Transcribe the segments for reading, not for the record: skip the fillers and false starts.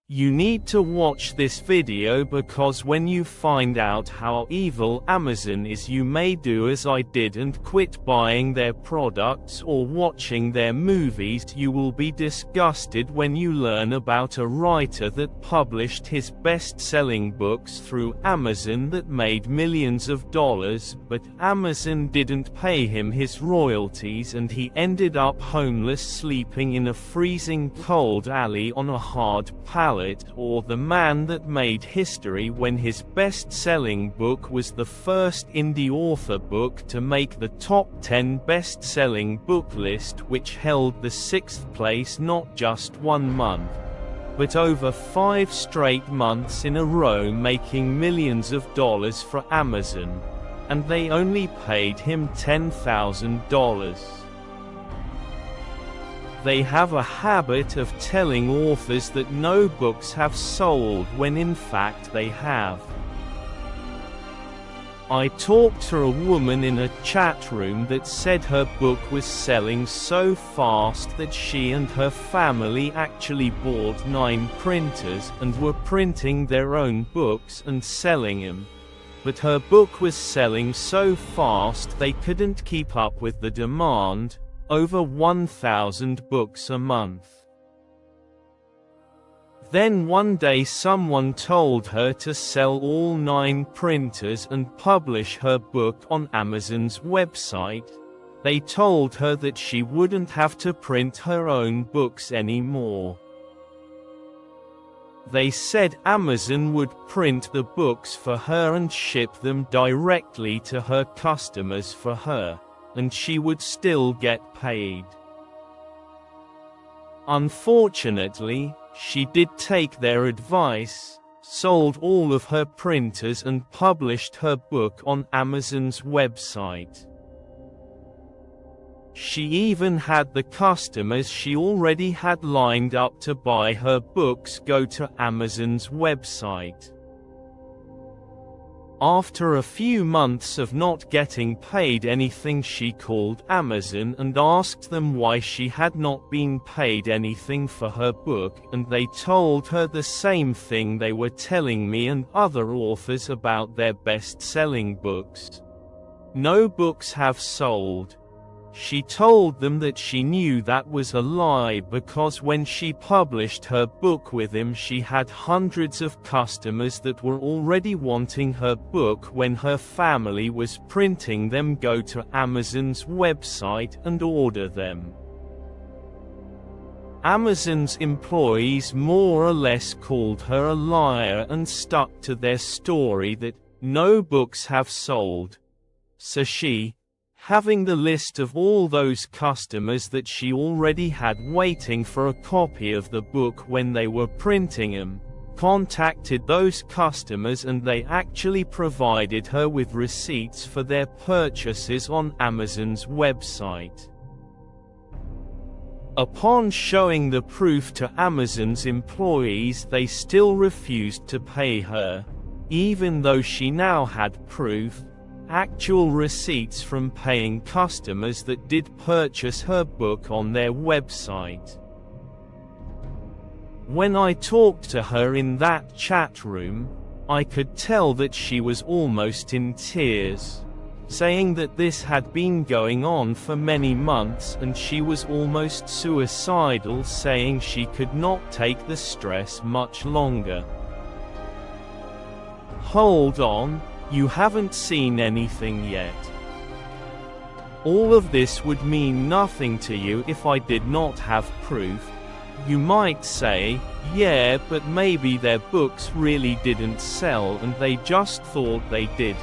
You need to watch this video because when you find out how evil Amazon is, you may do as I did and quit buying their products or watching their movies. You will be disgusted when you learn about a writer that published his best-selling books through Amazon that made millions of dollars, but Amazon didn't pay him his royalties and he ended up homeless, sleeping in a freezing cold alley on a hard pallet. Or the man that made history when his best-selling book was the first indie author book to make the top 10 best-selling book list, which held the 6th place not just 1 month, but over 5 straight months in a row, making millions of dollars for Amazon. And they only paid him $10,000. They have a habit of telling authors that no books have sold when in fact they have. I talked to a woman in a chat room that said her book was selling so fast that she and her family actually bought 9 printers and were printing their own books and selling them. But her book was selling so fast they couldn't keep up with the demand. Over 1,000 books a month. Then one day someone told her to sell all 9 printers and publish her book on Amazon's website. They told her that she wouldn't have to print her own books anymore. They said Amazon would print the books for her and ship them directly to her customers for her, and she would still get paid. Unfortunately, she did take their advice, sold all of her printers and published her book on Amazon's website. She even had the customers she already had lined up to buy her books go to Amazon's website. After a few months of not getting paid anything, she called Amazon and asked them why she had not been paid anything for her book, and they told her the same thing they were telling me and other authors about their best-selling books. No books have sold. She told them that she knew that was a lie because when she published her book with him, she had hundreds of customers that were already wanting her book when her family was printing them go to Amazon's website and order them. Amazon's employees more or less called her a liar and stuck to their story that no books have sold. So she, having the list of all those customers that she already had waiting for a copy of the book when they were printing them, contacted those customers and they actually provided her with receipts for their purchases on Amazon's website. Upon showing the proof to Amazon's employees, they still refused to pay her, even though she now had proof, actual receipts from paying customers that did purchase her book on their website. When I talked to her in that chat room, I could tell that she was almost in tears, saying that this had been going on for many months and she was almost suicidal, saying she could not take the stress much longer. Hold on. You haven't seen anything yet. All of this would mean nothing to you if I did not have proof. You might say, yeah, but maybe their books really didn't sell and they just thought they did.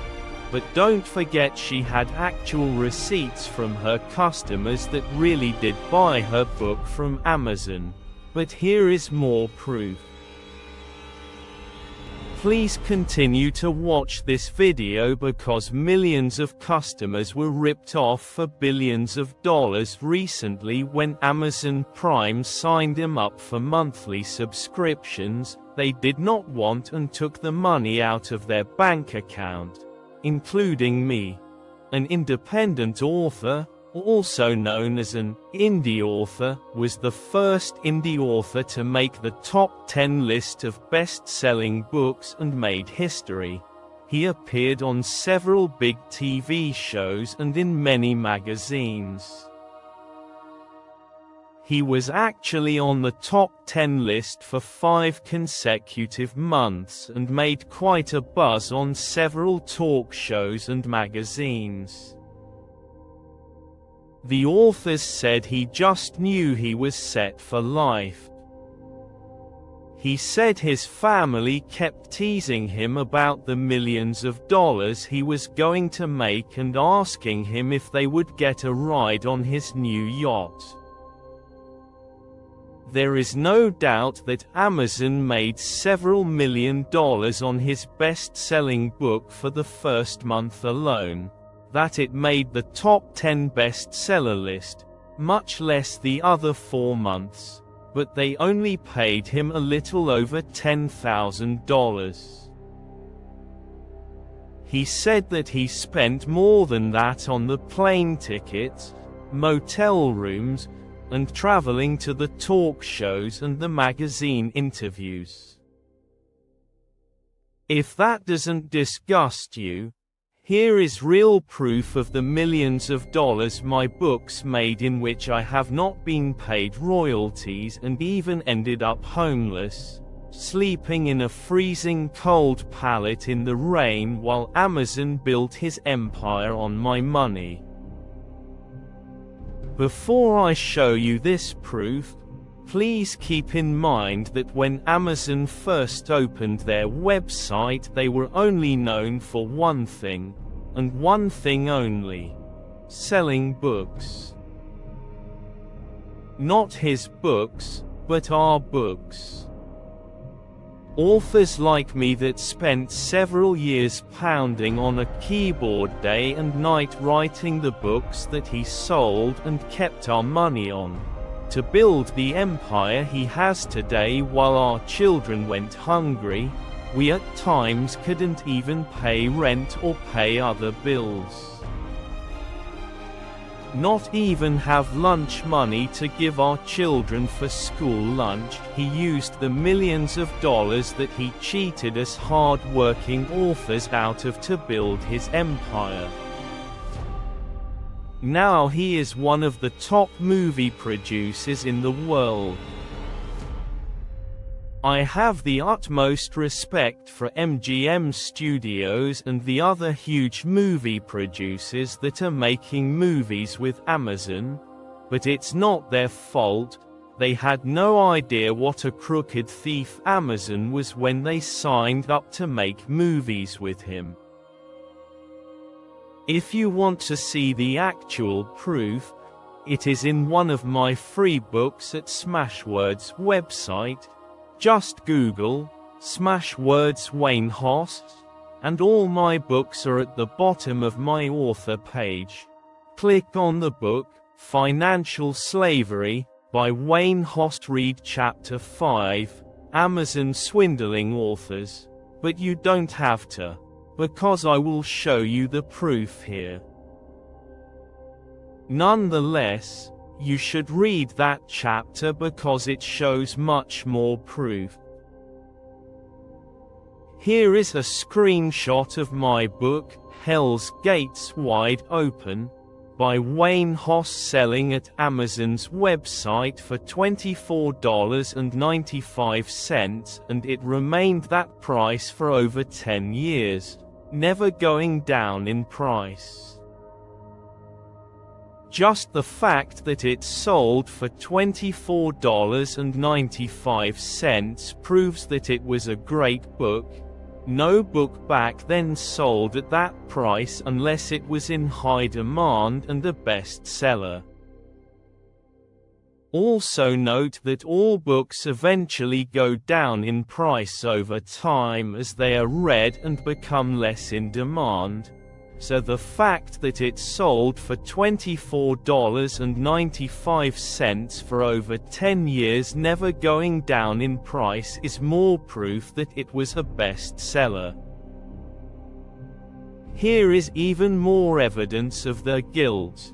But don't forget she had actual receipts from her customers that really did buy her book from Amazon. But here is more proof. Please continue to watch this video because millions of customers were ripped off for billions of dollars recently when Amazon Prime signed them up for monthly subscriptions. They did not want and took the money out of their bank account, including me, an independent author, also known as an indie author, was the first indie author to make the top 10 list of best-selling books and made history. He appeared on several big TV shows and in many magazines. He was actually on the top 10 list for 5 consecutive months and made quite a buzz on several talk shows and magazines. The authors said he just knew he was set for life. He said his family kept teasing him about the millions of dollars he was going to make and asking him if they would get a ride on his new yacht. There is no doubt that Amazon made several $1 million on his best-selling book for the first month alone, that it made the top 10 bestseller list, much less the other 4 months, but they only paid him a little over $10,000. He said that he spent more than that on the plane tickets, motel rooms, and traveling to the talk shows and the magazine interviews. If that doesn't disgust you, here is real proof of the millions of dollars my books made, in which I have not been paid royalties and even ended up homeless, sleeping in a freezing cold pallet in the rain while Amazon built his empire on my money. Before I show you this proof, please keep in mind that when Amazon first opened their website, they were only known for one thing, and one thing only: selling books. Not his books, but our books. Authors like me that spent several years pounding on a keyboard day and night writing the books that he sold and kept our money on, to build the empire he has today while our children went hungry. We at times couldn't even pay rent or pay other bills. Not even have lunch money to give our children for school lunch. He used the millions of dollars that he cheated us hard-working authors out of to build his empire. Now he is one of the top movie producers in the world. I have the utmost respect for MGM Studios and the other huge movie producers that are making movies with Amazon, but it's not their fault. They had no idea what a crooked thief Amazon was when they signed up to make movies with him. If you want to see the actual proof, it is in one of my free books at Smashwords website. Just Google Smashwords Wayne Host, and all my books are at the bottom of my author page. Click on the book, Financial Slavery, by Wayne Host. Read Chapter 5, Amazon Swindling Authors, but you don't have to, because I will show you the proof here. Nonetheless, you should read that chapter because it shows much more proof. Here is a screenshot of my book, Hell's Gates Wide Open, by Wayne Host, selling at Amazon's website for $24.95, and it remained that price for over 10 years, never going down in price. Just the fact that it sold for $24.95 proves that it was a great book. No book back then sold at that price unless it was in high demand and a bestseller. Also note that all books eventually go down in price over time as they are read and become less in demand. So the fact that it sold for $24.95 for over 10 years never going down in price is more proof that it was a bestseller. Here is even more evidence of their guilt.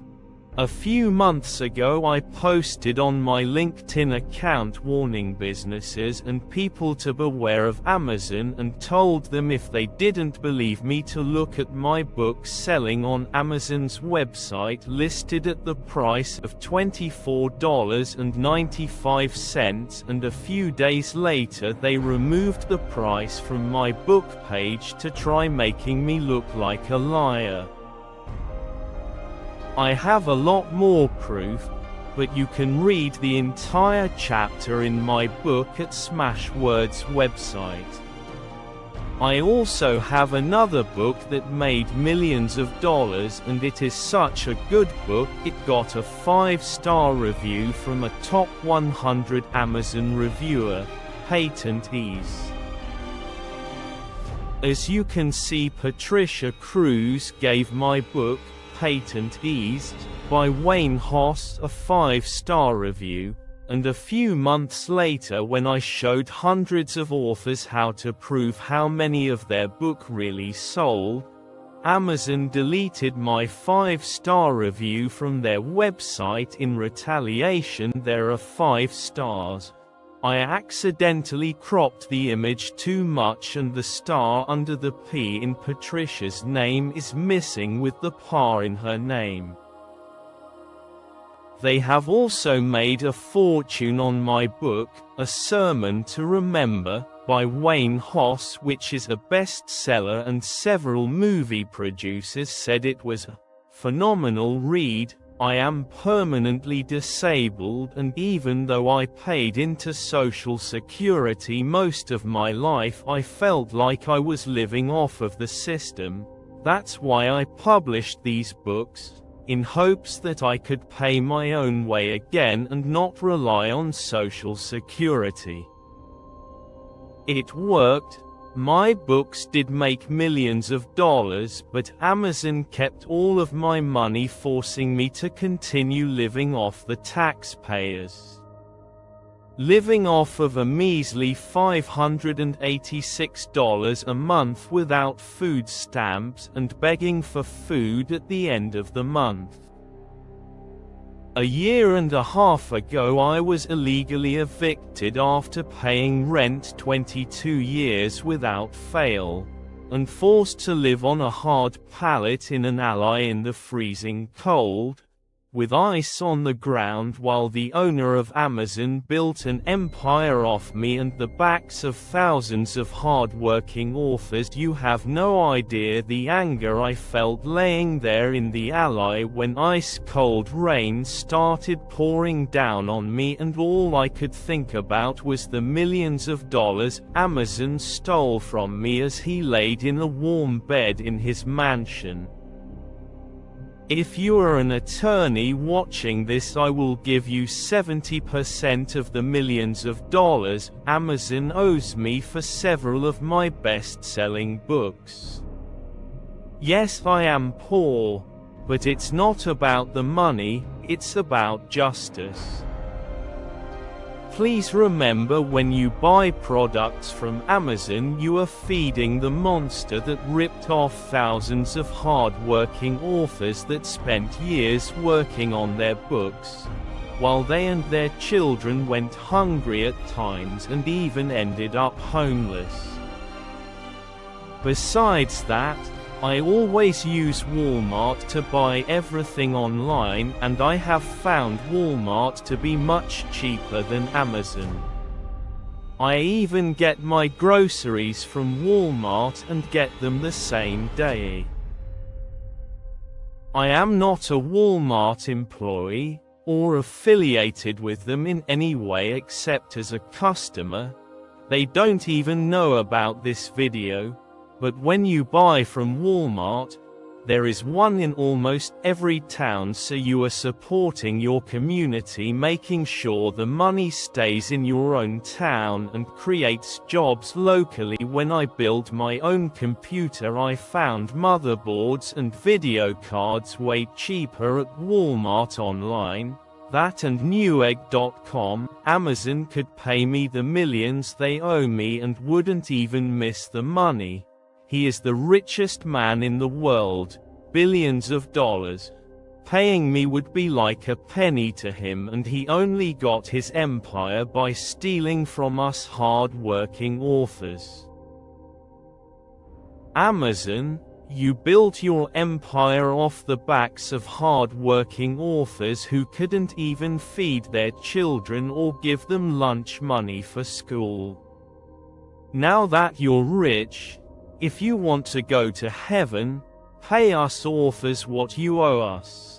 A few months ago I posted on my LinkedIn account warning businesses and people to beware of Amazon and told them if they didn't believe me to look at my book selling on Amazon's website listed at the price of $24.95, and a few days later they removed the price from my book page to try making me look like a liar. I have a lot more proof, but you can read the entire chapter in my book at Smashwords website. I also have another book that made millions of dollars, and it is such a good book it got a 5-star review from a top 100 Amazon reviewer, Patent Ease. As you can see, Patricia Cruz gave my book, Patent Ease, by Wayne Hoss, a 5-star review, and a few months later when I showed hundreds of authors how to prove how many of their book really sold, Amazon deleted my 5-star review from their website in retaliation. There are 5 stars. I accidentally cropped the image too much and the star under the P in Patricia's name is missing with the par in her name. They have also made a fortune on my book, A Sermon to Remember, by Wayne Hoss, which is a bestseller, and several movie producers said it was a phenomenal read. I am permanently disabled, and even though I paid into Social Security most of my life, I felt like I was living off of the system. That's why I published these books, in hopes that I could pay my own way again and not rely on Social Security. It worked. My books did make millions of dollars, but Amazon kept all of my money, forcing me to continue living off the taxpayers. Living off of a measly $586 a month without food stamps and begging for food at the end of the month. A year and a half ago I was illegally evicted after paying rent 22 years without fail, and forced to live on a hard pallet in an alley in the freezing cold, with ice on the ground, while the owner of Amazon built an empire off me and the backs of thousands of hard-working authors. You have no idea the anger I felt laying there in the alley when ice-cold rain started pouring down on me and all I could think about was the millions of dollars Amazon stole from me as he laid in a warm bed in his mansion. If you are an attorney watching this, I will give you 70% of the millions of dollars Amazon owes me for several of my best-selling books. Yes, I am poor, but it's not about the money, it's about justice. Please remember, when you buy products from Amazon, you are feeding the monster that ripped off thousands of hard-working authors that spent years working on their books, while they and their children went hungry at times and even ended up homeless. Besides that, I always use Walmart to buy everything online, and I have found Walmart to be much cheaper than Amazon. I even get my groceries from Walmart and get them the same day. I am not a Walmart employee, or affiliated with them in any way except as a customer. They don't even know about this video. But when you buy from Walmart, there is one in almost every town, so you are supporting your community, making sure the money stays in your own town and creates jobs locally. When I built my own computer, I found motherboards and video cards way cheaper at Walmart online. That and Newegg.com. Amazon could pay me the millions they owe me and wouldn't even miss the money. He is the richest man in the world, billions of dollars. Paying me would be like a penny to him, and he only got his empire by stealing from us hard-working authors. Amazon, you built your empire off the backs of hard-working authors who couldn't even feed their children or give them lunch money for school. Now that you're rich, if you want to go to heaven, pay us authors what you owe us.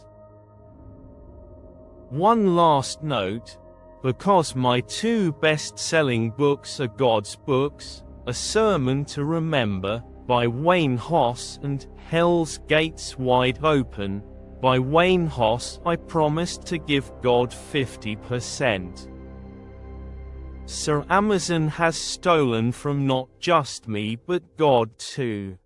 One last note, because my 2 best-selling books are God's Books, A Sermon to Remember, by Wayne Hoss, and Hell's Gates Wide Open, by Wayne Hoss, I promised to give God 50%. So Amazon has stolen from not just me but God too.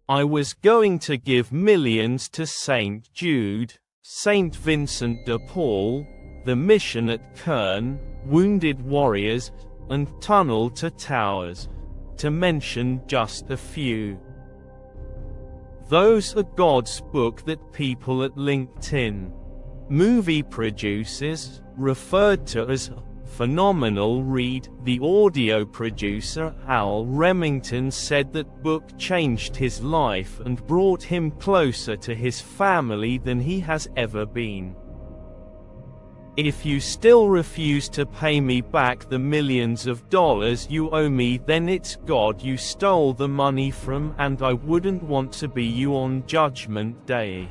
I was going to give millions to St. Jude, St. Vincent de Paul, the Mission at Kern, Wounded Warriors, and Tunnel to Towers, to mention just a few. Those are God's book that people at LinkedIn movie producers, referred to as phenomenal read. The audio producer Al Remington said that book changed his life and brought him closer to his family than he has ever been. If you still refuse to pay me back the millions of dollars you owe me, then it's God you stole the money from, and I wouldn't want to be you on Judgment Day.